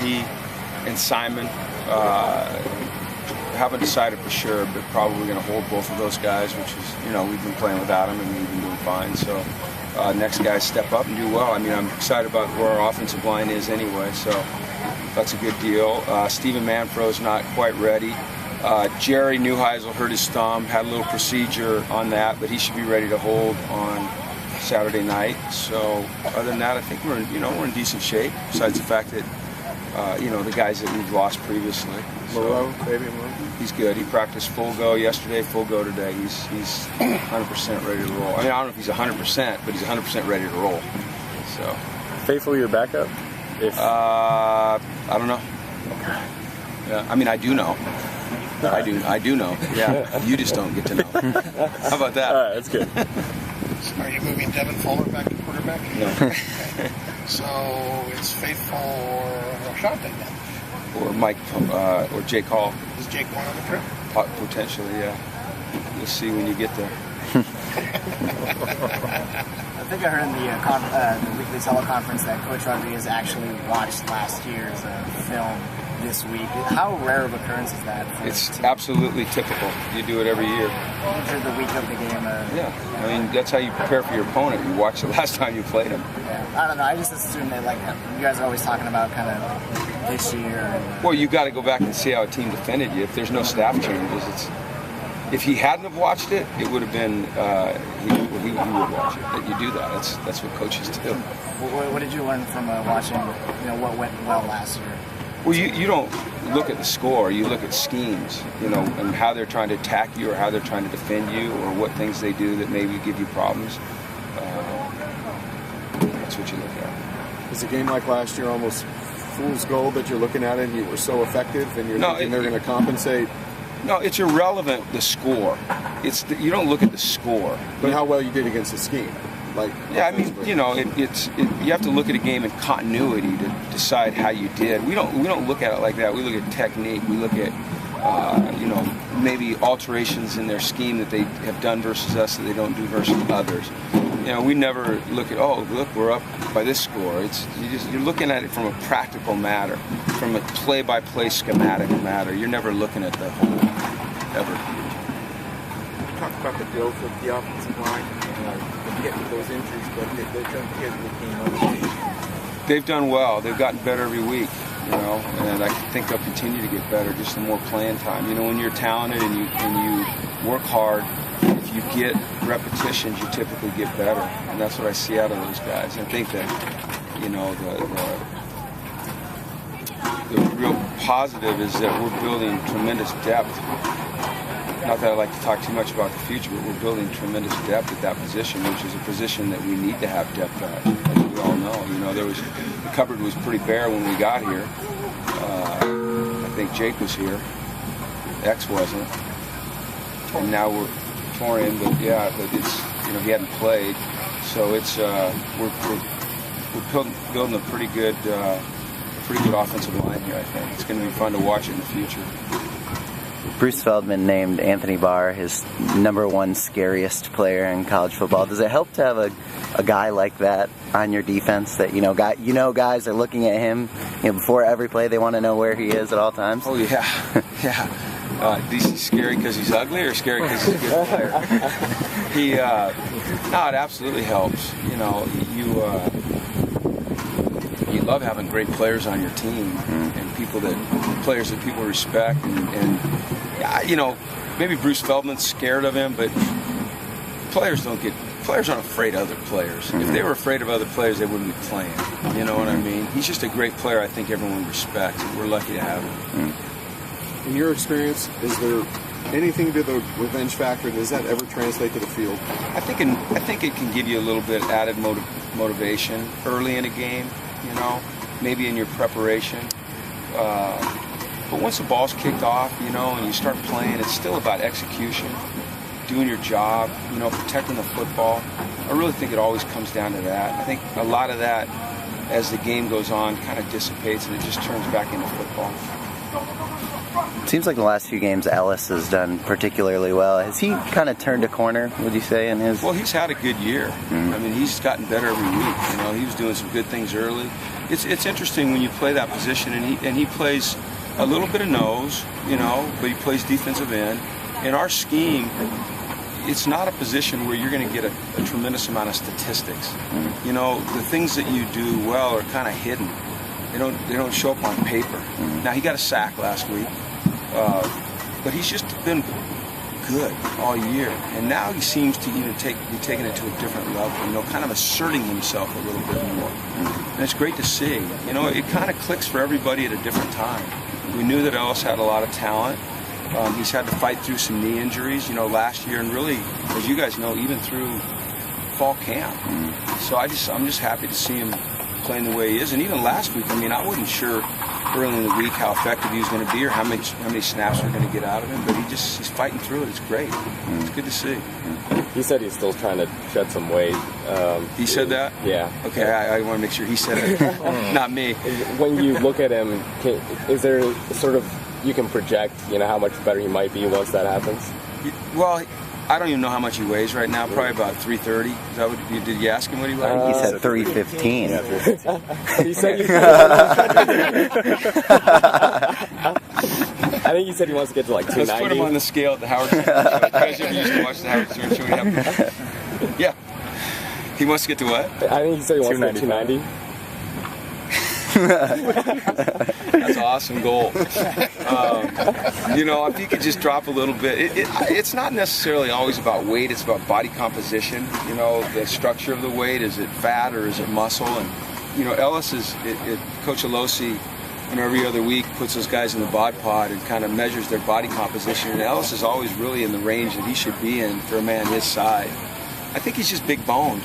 He and Simon haven't decided for sure, but probably going to hold both of those guys, which is, we've been playing without them and we've been doing fine. So next guys step up and do well. I mean, I'm excited about where our offensive line is anyway, so that's a good deal. Steven Manfro's not quite ready. Jerry Neuheisel hurt his thumb, had a little procedure on that, but he should be ready to hold on Saturday night. So other than that, I think we're in decent shape, besides the fact that the guys that we've lost previously. Mora, baby Mora. He's good. He practiced full go yesterday, full go today. He's 100% ready to roll. I mean, I don't know if he's 100%, but he's 100% ready to roll. So. Faithful, your backup? I don't know. Okay. Yeah, I mean, I do know. I do know. Yeah, you just don't get to know. How about that? All right, that's good. Are you moving Devin Fuller back to quarterback? No. Okay. So it's Faithful or Rashad then? Or Mike, or Jake Hall. Is Jake going on the trip? Potentially, yeah. You'll see when you get there. I think I heard in the weekly teleconference that Coach Rodriguez actually watched last year's film this week. How rare of occurrence is that? It's absolutely typical. You do it every year. Enter the week of the game. Yeah, I mean, that's how you prepare for your opponent. You watch the last time you played him. Yeah. I don't know. I just assume that you guys are always talking about kind of this year. Well, you got to go back and see how a team defended you. If there's no staff changes, if he hadn't have watched it, it would have been he would watch it. But you do that. That's what coaches do. What did you learn from watching? What went well last year? Well, you don't look at the score. You look at schemes, and how they're trying to attack you or how they're trying to defend you or what things they do that maybe give you problems. That's what you look at. Is a game like last year almost fool's gold that you're looking at it and you were so effective and you're thinking they're going to compensate? No, it's irrelevant, the score. You don't look at the score. But how well you did against the scheme. Yeah, I mean, you have to look at a game in continuity to decide how you did. We don't look at it like that. We look at technique. We look at maybe alterations in their scheme that they have done versus us that they don't do versus others. We never look at, look, we're up by this score. You're looking at it from a practical matter, from a play-by-play schematic matter. You're never looking at the whole ever. Talk about the growth of the offensive line. Getting those injuries, but they're trying to get the game up. They've done well. They've gotten better every week, and I think they'll continue to get better just the more playing time. When you're talented and you work hard, if you get repetitions, you typically get better, and that's what I see out of those guys. I think that the real positive is that we're building tremendous depth. Not that I like to talk too much about the future, but we're building tremendous depth at that position, which is a position that we need to have depth at, as we all know. The cupboard was pretty bare when we got here. I think Jake was here. X wasn't. And now we're Torian, but it's he hadn't played. So it's we're building a pretty good offensive line here. I think it's going to be fun to watch it in the future. Bruce Feldman named Anthony Barr his #1 scariest player in college football. Does it help to have a guy like that on your defense that guys are looking at him before every play? They want to know where he is at all times. Oh yeah, yeah. Is he scary because he's ugly or scary because he's a good player? It absolutely helps. You love having great players on your team and players that people respect and maybe Bruce Feldman's scared of him, but players aren't afraid of other players. If they were afraid of other players, they wouldn't be playing. You know what I mean? He's just a great player I think everyone respects, and we're lucky to have him. In your experience, is there anything to the revenge factor? Does that ever translate to the field? I think it can give you a little bit added motivation early in a game, maybe in your preparation. But once the ball's kicked off, and you start playing, it's still about execution, doing your job, protecting the football. I really think it always comes down to that. I think a lot of that, as the game goes on, kind of dissipates and it just turns back into football. It seems like the last few games Ellis has done particularly well. Has he kind of turned a corner, would you say, in his... Well, he's had a good year. I mean, he's gotten better every week. You know, he was doing some good things early. It's interesting when you play that position, and he plays a little bit of nose, you know, but he plays defensive end. In our scheme, it's not a position where you're going to get a tremendous amount of statistics. You know, the things that you do well are kind of hidden. They don't show up on paper. Now, he got a sack last week, but he's just been good all year. And now he seems to even be taking it to a different level, you know, kind of asserting himself a little bit more. And it's great to see. You know, it kind of clicks for everybody at a different time. We knew that Ellis had a lot of talent. He's had to fight through some knee injuries, you know, last year, and really, as you guys know, even through fall camp. So I'm just happy to see him playing the way he is. And even last week, I mean, I wasn't sure early in the week how effective he was going to be or how many snaps we're going to get out of him, but he's fighting through it. It's great. It's good to see. He said he's still trying to shed some weight. He said that? Yeah. Okay, I want to make sure he said it, not me. When you look at him, is there sort of, you can project, you know, how much better he might be once that happens? Well, I don't even know how much he weighs right now. Probably about 330. Is that what did you ask him what he weighed? He said 315. He said I think he said he wants to get to like 290. Let's put him on the scale at the Howard Stern show. You guys ever used to watch the Howard Stern show? Yeah. He wants to get to what? I think he said he wants to get 290. That's an awesome goal. You know, if you could just drop a little bit. It's not necessarily always about weight. It's about body composition. You know, the structure of the weight. Is it fat or is it muscle? And, you know, Ellis Coach Alosi, every other week puts those guys in the bod pod and kind of measures their body composition. And Ellis is always really in the range that he should be in for a man his size. I think he's just big boned.